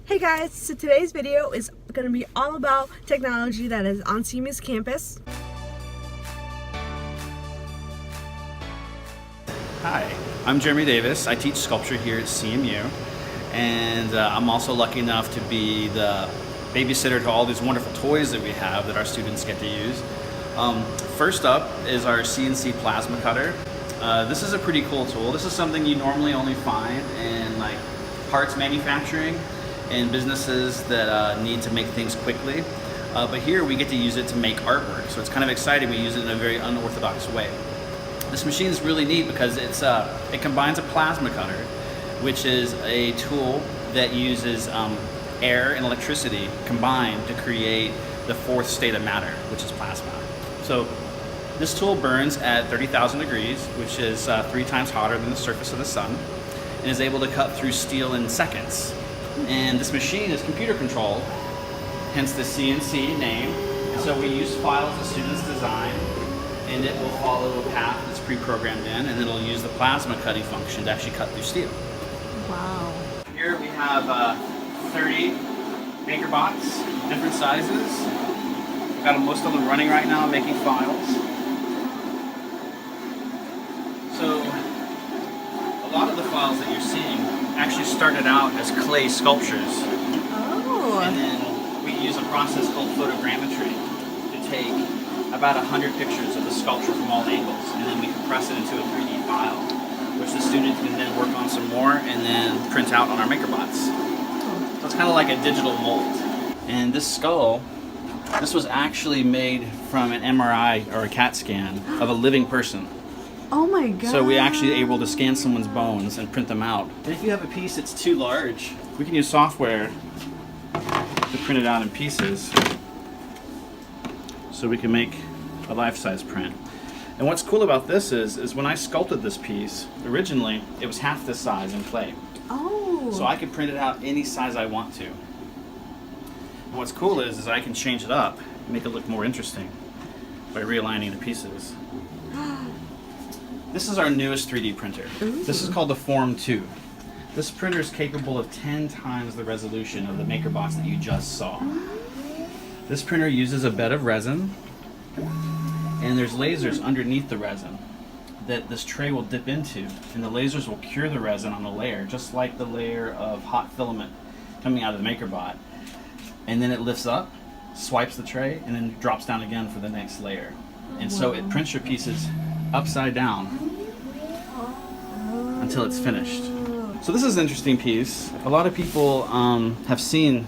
Hey guys, so today's video is going to be all about technology that is on CMU's campus. Hi, I'm Jeremy Davis. I teach sculpture here at CMU, and I'm also lucky enough to be the babysitter to all these wonderful toys that we have that our students get to use. First up is our CNC plasma cutter. This is a pretty cool tool. This is something you normally only find in like parts manufacturing and businesses that need to make things quickly. But here we get to use it to make artwork. So it's kind of exciting. We use it in a very unorthodox way. This machine is really neat because it combines a plasma cutter, which is a tool that uses air and electricity combined to create the fourth state of matter, which is plasma. So this tool burns at 30,000 degrees, which is 3 times hotter than the surface of the sun, and is able to cut through steel in seconds. And this machine is computer controlled, hence the CNC name. So we use files the students design, and it will follow a path that's pre-programmed in, and it'll use the plasma cutting function to actually cut through steel. Wow. Here we have 30 MakerBots, different sizes. We've got most of them running right now, making files. So a lot of the files that you're seeing actually started out as clay sculptures. Oh. And then we use a process called photogrammetry to take about 100 pictures of the sculpture from all angles, and then we compress it into a 3D file, which the student can then work on some more and then print out on our MakerBots. So it's kind of like a digital mold. And this skull, this was actually made from an MRI or a CAT scan of a living person. Oh my god. So we actually able to scan someone's bones and print them out. And if you have a piece that's too large, we can use software to print it out in pieces. So we can make a life-size print. And what's cool about this is when I sculpted this piece, originally it was half this size in clay. Oh. So I can print it out any size I want to. And what's cool is I can change it up and make it look more interesting by realigning the pieces. This is our newest 3D printer. Ooh. This is called the Form 2. This printer is capable of 10 times the resolution of the MakerBots that you just saw. This printer uses a bed of resin, and there's lasers underneath the resin that this tray will dip into, and the lasers will cure the resin on a layer, just like the layer of hot filament coming out of the MakerBot. And then it lifts up, swipes the tray, and then drops down again for the next layer. And so it prints your pieces upside down until it's finished. So this is an interesting piece. A lot of people have seen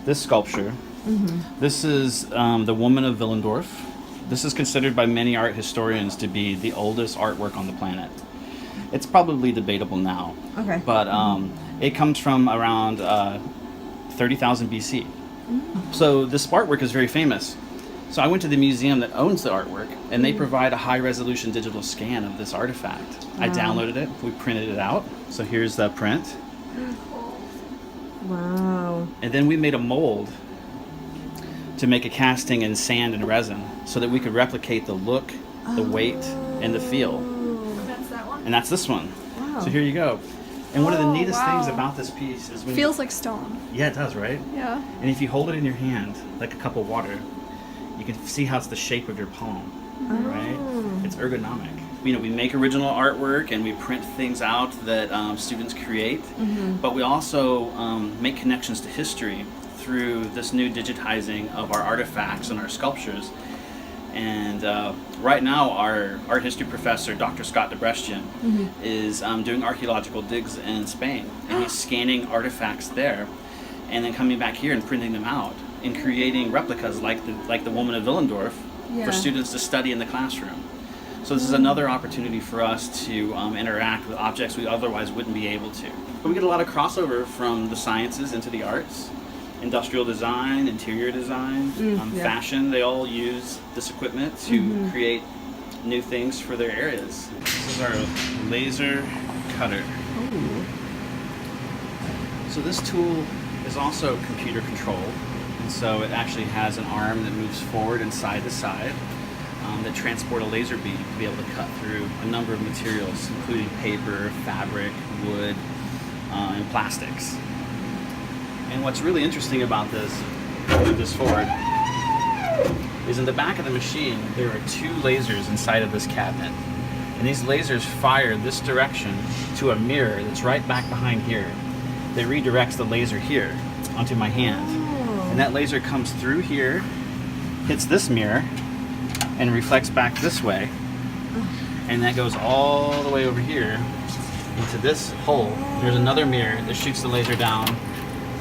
this sculpture. Mm-hmm. This is the Woman of Willendorf. This is considered by many art historians to be the oldest artwork on the planet. It's probably debatable now. Okay. But it comes from around 30,000 BC. So this artwork is very famous. So I went to the museum that owns the artwork, and they provide a high-resolution digital scan of this artifact. Wow. I downloaded it, we printed it out. So here's the print. Wow. And then we made a mold to make a casting in sand and resin so that we could replicate the look, the weight, and the feel. That's that one? And that's this one. Wow. So here you go. And one of the neatest wow. things about this piece is when Feels like stone. yeah, it does, right? Yeah. And if you hold it in your hand, like a cup of water, you can see how it's the shape of your palm, right? It's ergonomic. You know, we make original artwork and we print things out that students create, but we also make connections to history through this new digitizing of our artifacts and our sculptures. And right now, our art history professor, Dr. Scott Debrestian, is doing archaeological digs in Spain, and he's scanning artifacts there, and then coming back here and printing them out, and creating replicas like the Woman of Willendorf for students to study in the classroom. So this is another opportunity for us to interact with objects we otherwise wouldn't be able to. But we get a lot of crossover from the sciences into the arts. Industrial design, interior design, fashion, they all use this equipment to create new things for their areas. This is our laser cutter. Ooh. So this tool is also computer controlled, and so it actually has an arm that moves forward and side to side that transport a laser beam to be able to cut through a number of materials, including paper, fabric, wood, and plastics. And what's really interesting about this, move this forward, is in the back of the machine there are 2 lasers inside of this cabinet. And these lasers fire this direction to a mirror that's right back behind here that redirects the laser here onto my hand. And that laser comes through here, hits this mirror, and reflects back this way. And that goes all the way over here into this hole. There's another mirror that shoots the laser down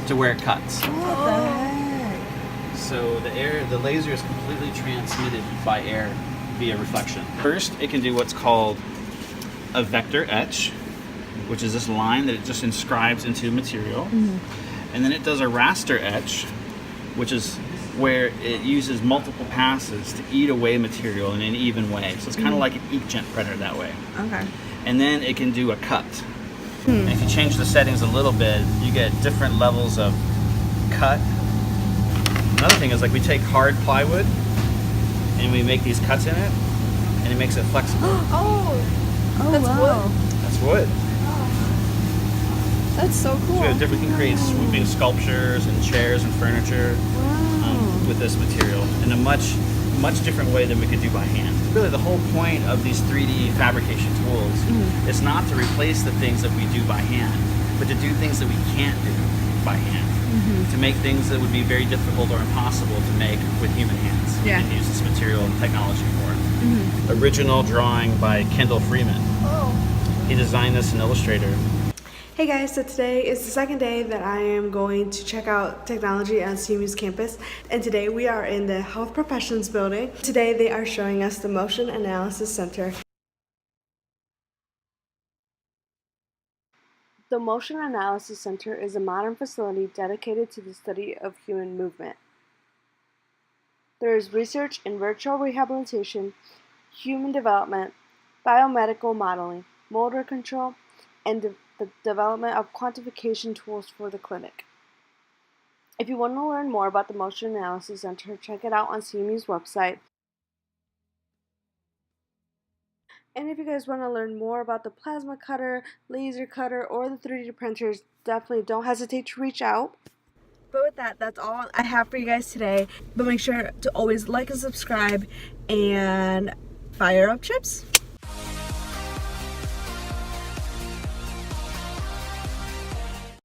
to where it cuts. What the heck? So the laser is completely transmitted by air via reflection. First, it can do what's called a vector etch, which is this line that it just inscribes into material. And then it does a raster etch, which is where it uses multiple passes to eat away material in an even way. So it's kind of like an inkjet printer that way. Okay. And then it can do a cut. And if you change the settings a little bit, you get different levels of cut. Another thing is, like, we take hard plywood and we make these cuts in it, and it makes it flexible. Oh, that's wow. wood. That's wood. That's so cool. So we can create swooping sculptures and chairs and furniture with this material in a much different way than we could do by hand. Really, the whole point of these 3D fabrication tools is not to replace the things that we do by hand, but to do things that we can't do by hand. To make things that would be very difficult or impossible to make with human hands. Yeah. And use this material and technology for it. Original drawing by Kendall Freeman. He designed this in Illustrator. Hey guys, so today is the second day that I am going to check out technology at CMU's campus, and today we are in the Health Professions building. Today they are showing us the Motion Analysis Center. The Motion Analysis Center is a modern facility dedicated to the study of human movement. There is research in virtual rehabilitation, human development, biomedical modeling, motor control, and the development of quantification tools for the clinic. If you want to learn more about the Motion Analysis Center, check it out on CMU's website. And if you guys want to learn more about the plasma cutter, laser cutter, or the 3D printers, definitely don't hesitate to reach out. But with that, that's all I have for you guys today. But make sure to always like and subscribe and fire up chips.